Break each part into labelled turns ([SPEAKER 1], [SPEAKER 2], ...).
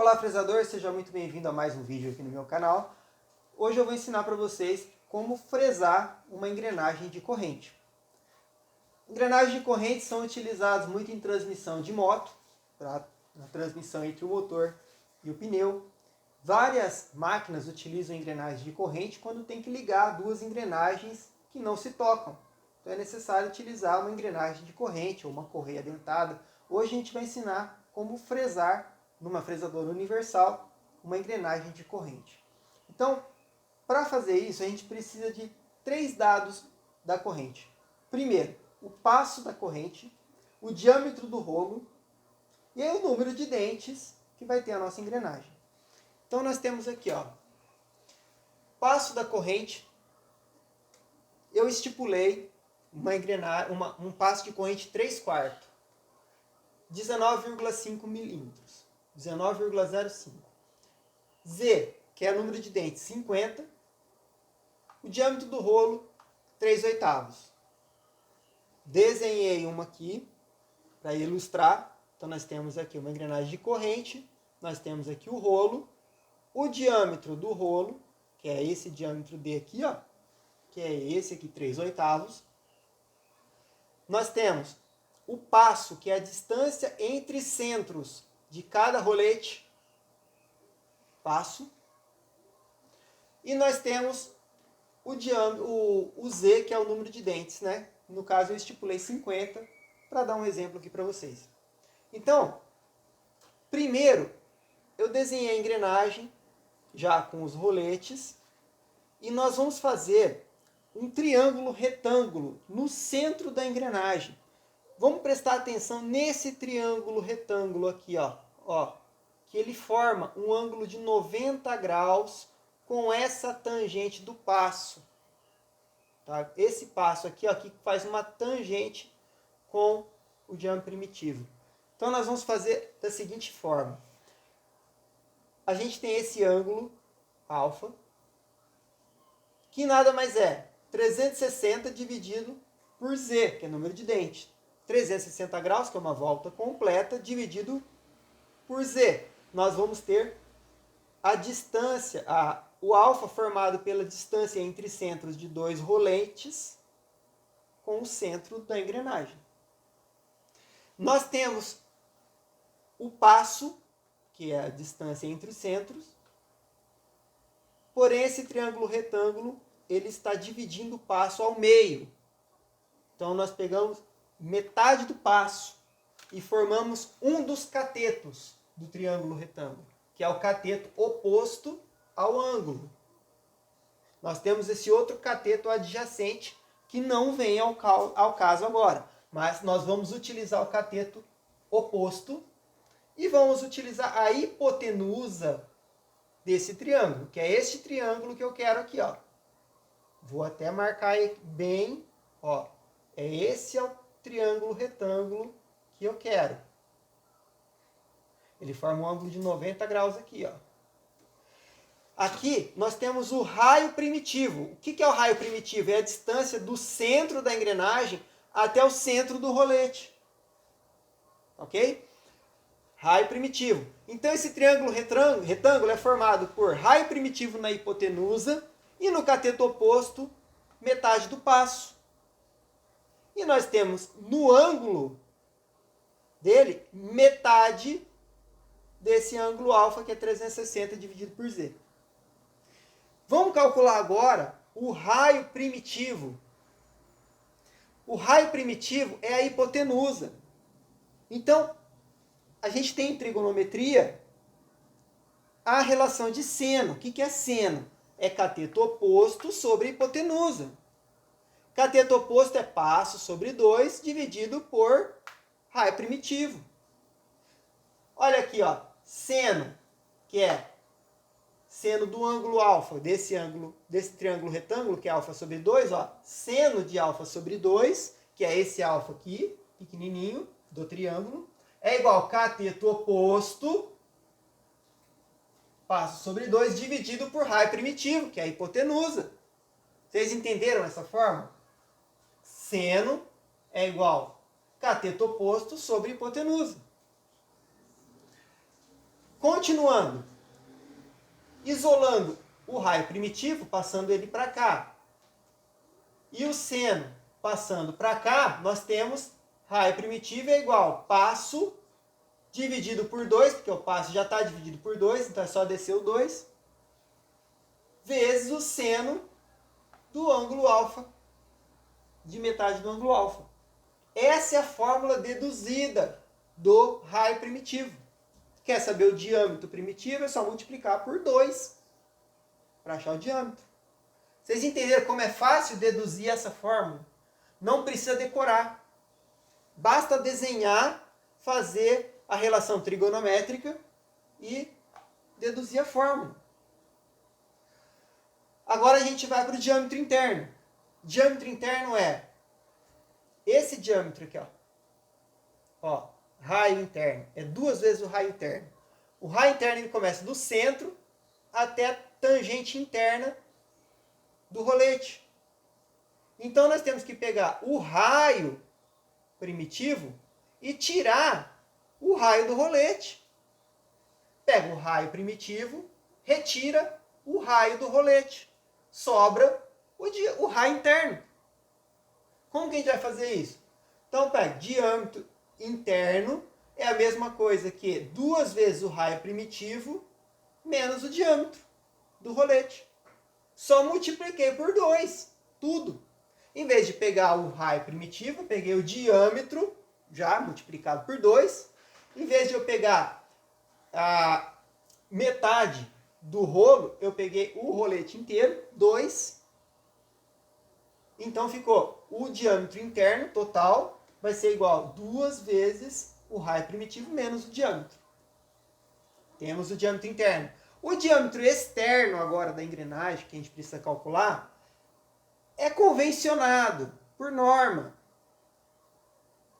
[SPEAKER 1] Olá, fresador, seja muito bem-vindo a mais um vídeo aqui no meu canal. Hoje eu vou ensinar para vocês como fresar uma engrenagem de corrente. Engrenagens de corrente são utilizadas muito em transmissão de moto, na transmissão entre o motor e o pneu. Várias máquinas utilizam engrenagens de corrente quando tem que ligar duas engrenagens que não se tocam. Então é necessário utilizar uma engrenagem de corrente ou uma correia dentada. Hoje a gente vai ensinar como fresar numa fresadora universal uma engrenagem de corrente. Então, para fazer isso, a gente precisa de 3 dados da corrente. Primeiro, o passo da corrente, o diâmetro do rolo e aí o número de dentes que vai ter a nossa engrenagem. Então nós temos aqui, passo da corrente. Eu estipulei um passo de corrente 3/4, 19,5 milímetros, 19,05. Z, que é o número de dentes, 50. O diâmetro do rolo, 3/8. Desenhei uma aqui para ilustrar. Então nós temos aqui uma engrenagem de corrente, nós temos aqui o rolo, o diâmetro do rolo, que é esse diâmetro D aqui, que é esse aqui, 3/8. Nós temos o passo, que é a distância entre centros de cada rolete, passo. E nós temos o Z, que é o número de dentes, né? No caso eu estipulei 50, para dar um exemplo aqui para vocês. Então, primeiro eu desenhei a engrenagem, já com os roletes, e nós vamos fazer um triângulo retângulo no centro da engrenagem. Vamos prestar atenção nesse triângulo retângulo aqui, que ele forma um ângulo de 90 graus com essa tangente do passo. Tá? Esse passo aqui, que faz uma tangente com o diâmetro primitivo. Então nós vamos fazer da seguinte forma. A gente tem esse ângulo alfa, que nada mais é 360 dividido por Z, que é o número de dentes. 360 graus, que é uma volta completa, dividido por Z. Nós vamos ter a distância, o alfa formado pela distância entre centros de dois roletes com o centro da engrenagem. Nós temos o passo, que é a distância entre os centros, porém esse triângulo retângulo ele está dividindo o passo ao meio. Então nós pegamos metade do passo e formamos um dos catetos do triângulo retângulo, que é o cateto oposto ao ângulo. Nós temos esse outro cateto adjacente que não vem ao caso agora, mas nós vamos utilizar o cateto oposto e vamos utilizar a hipotenusa desse triângulo, que é este triângulo que eu quero aqui, Vou até marcar bem, esse é o triângulo retângulo que eu quero. Ele forma um ângulo de 90 graus aqui, Aqui nós temos o raio primitivo. O que é o raio primitivo? É a distância do centro da engrenagem até o centro do rolete. Ok? Raio primitivo. Então esse triângulo retângulo é formado por raio primitivo na hipotenusa e no cateto oposto, metade do passo. E nós temos no ângulo dele, metade desse ângulo alfa, que é 360 dividido por Z. Vamos calcular agora o raio primitivo. O raio primitivo é a hipotenusa. Então, a gente tem em trigonometria a relação de seno. O que é seno? É cateto oposto sobre hipotenusa. Cateto oposto é passo sobre 2 dividido por raio primitivo. Olha aqui, seno, que é seno do ângulo alfa, desse triângulo retângulo, que é alfa sobre 2, seno de alfa sobre 2, que é esse alfa aqui, pequenininho, do triângulo, é igual a cateto oposto, passo sobre 2, dividido por raio primitivo, que é a hipotenusa. Vocês entenderam essa forma? Seno é igual a cateto oposto sobre hipotenusa. Continuando, isolando o raio primitivo, passando ele para cá, e o seno passando para cá, nós temos raio primitivo é igual passo dividido por 2, porque o passo já está dividido por 2, então é só descer o 2, vezes o seno do ângulo alfa, de metade do ângulo alfa. Essa é a fórmula deduzida do raio primitivo. Quer saber o diâmetro primitivo? É só multiplicar por 2 para achar o diâmetro. Vocês entenderam como é fácil deduzir essa fórmula? Não precisa decorar. Basta desenhar, fazer a relação trigonométrica e deduzir a fórmula. Agora a gente vai para o diâmetro interno. Diâmetro interno é esse diâmetro aqui, ó, raio interno. É 2 vezes o raio interno. O raio interno ele começa do centro até a tangente interna do rolete. Então nós temos que pegar o raio primitivo e tirar o raio do rolete. Pega o raio primitivo, retira o raio do rolete. Sobra o raio interno. Como que a gente vai fazer isso? Então, pega diâmetro interno, é a mesma coisa que 2 vezes o raio primitivo menos o diâmetro do rolete. Só multipliquei por 2, tudo. Em vez de pegar o raio primitivo, eu peguei o diâmetro, já multiplicado por 2. Em vez de eu pegar a metade do rolo, eu peguei o rolete inteiro, 2. Então ficou o diâmetro interno total vai ser igual a 2 vezes o raio primitivo menos o diâmetro. Temos o diâmetro interno. O diâmetro externo agora da engrenagem, que a gente precisa calcular, é convencionado por norma.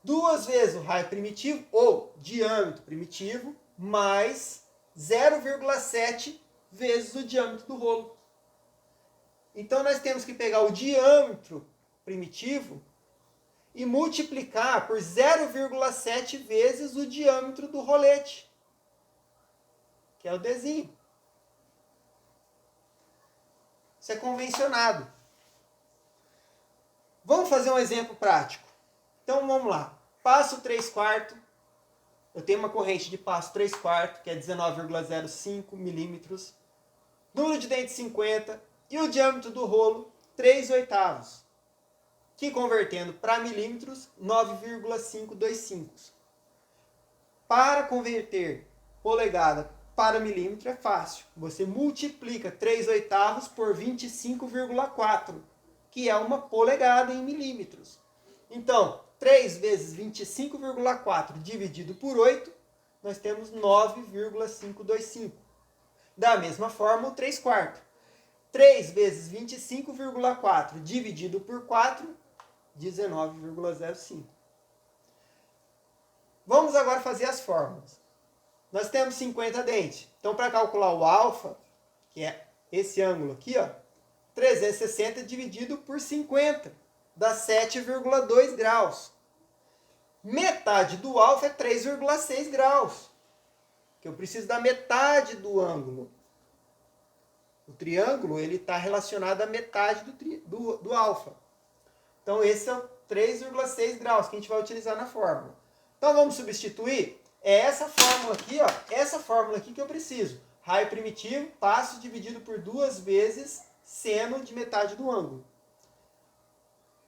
[SPEAKER 1] 2 vezes o raio primitivo, ou diâmetro primitivo, mais 0,7 vezes o diâmetro do rolo. Então nós temos que pegar o diâmetro primitivo e multiplicar por 0,7 vezes o diâmetro do rolete, que é o Dzinho. Isso é convencionado. Vamos fazer um exemplo prático. Então vamos lá. Passo 3/4. Eu tenho uma corrente de passo 3/4, que é 19,05 milímetros. Número de dentes 50. E o diâmetro do rolo, 3/8. Que convertendo para milímetros, 9,525. Para converter polegada para milímetro é fácil. Você multiplica 3/8 por 25,4, que é uma polegada em milímetros. Então, 3 vezes 25,4 dividido por 8, nós temos 9,525. Da mesma forma, o 3/4. 3 vezes 25,4 dividido por 4, 19,05. Vamos agora fazer as fórmulas. Nós temos 50 dentes. Então, para calcular o alfa, que é esse ângulo aqui, ó, 360 dividido por 50, dá 7,2 graus. Metade do alfa é 3,6 graus. Que eu preciso da metade do ângulo. O triângulo ele está relacionado à metade do alfa. Então, esse é o 3,6 graus que a gente vai utilizar na fórmula. Então, vamos substituir. É essa fórmula aqui, ó, essa fórmula aqui que eu preciso. Raio primitivo, passo dividido por 2 vezes seno de metade do ângulo.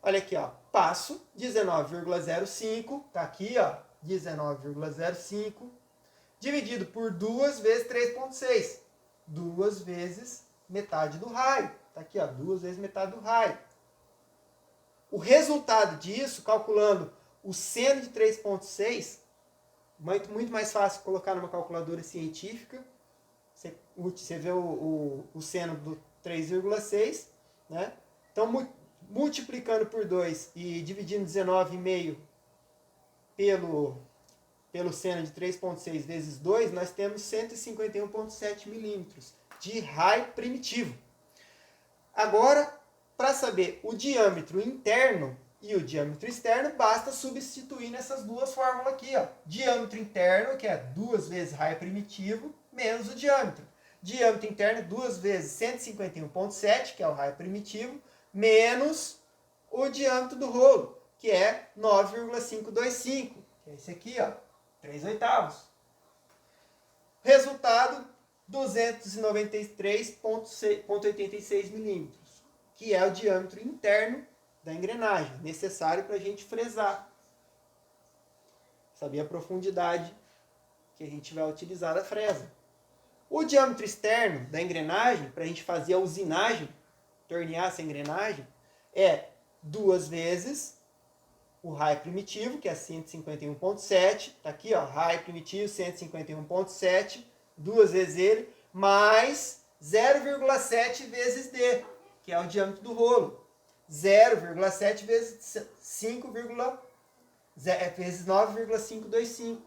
[SPEAKER 1] Olha aqui, ó, passo, 19,05, tá aqui, ó, 19,05, dividido por 2 vezes 3,6. 2 vezes metade do raio. Tá aqui, ó, 2 vezes metade do raio. O resultado disso, calculando o seno de 3,6, muito mais fácil colocar numa calculadora científica. Você vê o seno do 3,6, né? Então, multiplicando por 2 e dividindo 19,5 pelo seno de 3,6 vezes 2, nós temos 151,7 milímetros de raio primitivo. Agora, para saber o diâmetro interno e o diâmetro externo, basta substituir nessas duas fórmulas aqui, ó. Diâmetro interno, que é 2 vezes raio primitivo, menos o diâmetro. Diâmetro interno 2 vezes 151,7, que é o raio primitivo, menos o diâmetro do rolo, que é 9,525, que é esse aqui, ó, 3/8. Resultado, 293,86 milímetros, que é o diâmetro interno da engrenagem, necessário para a gente fresar. Saber a profundidade que a gente vai utilizar da fresa. O diâmetro externo da engrenagem, para a gente fazer a usinagem, tornear essa engrenagem, é 2 vezes o raio primitivo, que é 151,7. Está aqui, ó, raio primitivo 151,7, 2 vezes ele, mais 0,7 vezes D, que é o diâmetro do rolo. 0,7 vezes 9,525,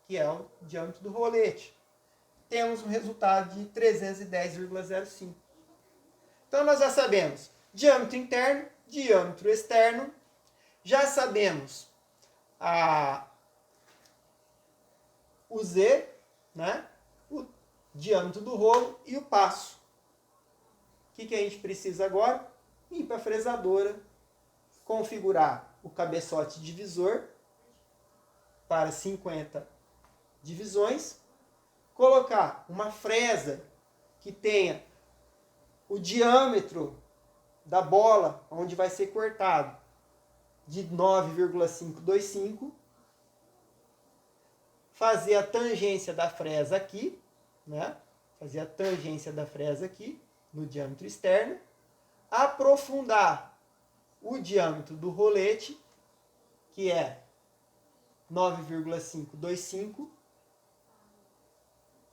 [SPEAKER 1] que é o diâmetro do rolete. Temos um resultado de 310,05. Então, nós já sabemos diâmetro interno, diâmetro externo, já sabemos o Z, né? O diâmetro do rolo e o passo. O que a gente precisa agora? Ir para a fresadora, configurar o cabeçote divisor para 50 divisões, colocar uma fresa que tenha o diâmetro da bola onde vai ser cortado de 9,525, fazer a tangência da fresa aqui, né? Fazer a tangência da fresa aqui no diâmetro externo, aprofundar o diâmetro do rolete, que é 9,525,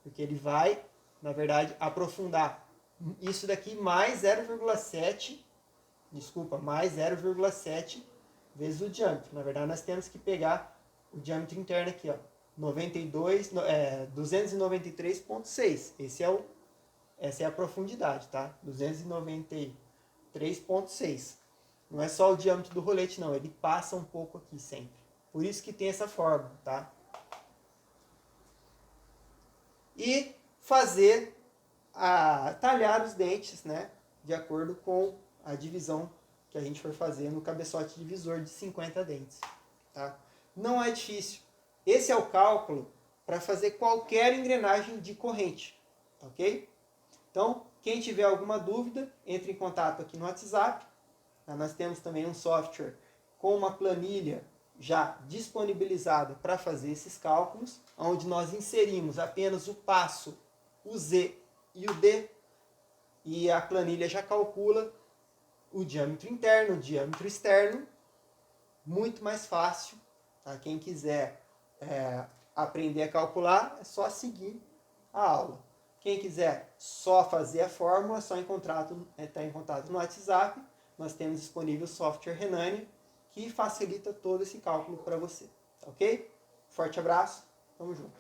[SPEAKER 1] porque ele vai, na verdade, aprofundar isso daqui mais 0,7, mais 0,7 vezes o diâmetro. Na verdade, nós temos que pegar o diâmetro interno aqui, ó, 293,6. Essa é a profundidade, tá? 293,6. Não é só o diâmetro do rolete, não. Ele passa um pouco aqui sempre. Por isso que tem essa forma, tá? E fazer talhar os dentes, né? De acordo com a divisão que a gente for fazer no cabeçote divisor de 50 dentes, tá? Não é difícil. Esse é o cálculo para fazer qualquer engrenagem de corrente, ok? Então, quem tiver alguma dúvida, entre em contato aqui no WhatsApp. Nós temos também um software com uma planilha já disponibilizada para fazer esses cálculos, onde nós inserimos apenas o passo, o Z e o D, e a planilha já calcula o diâmetro interno, o diâmetro externo, muito mais fácil. Tá? Quem quiser aprender a calcular, é só seguir a aula. Quem quiser só fazer a fórmula, é só estar em contato no WhatsApp. Nós temos disponível o software Renania, que facilita todo esse cálculo para você. Ok? Forte abraço, tamo junto.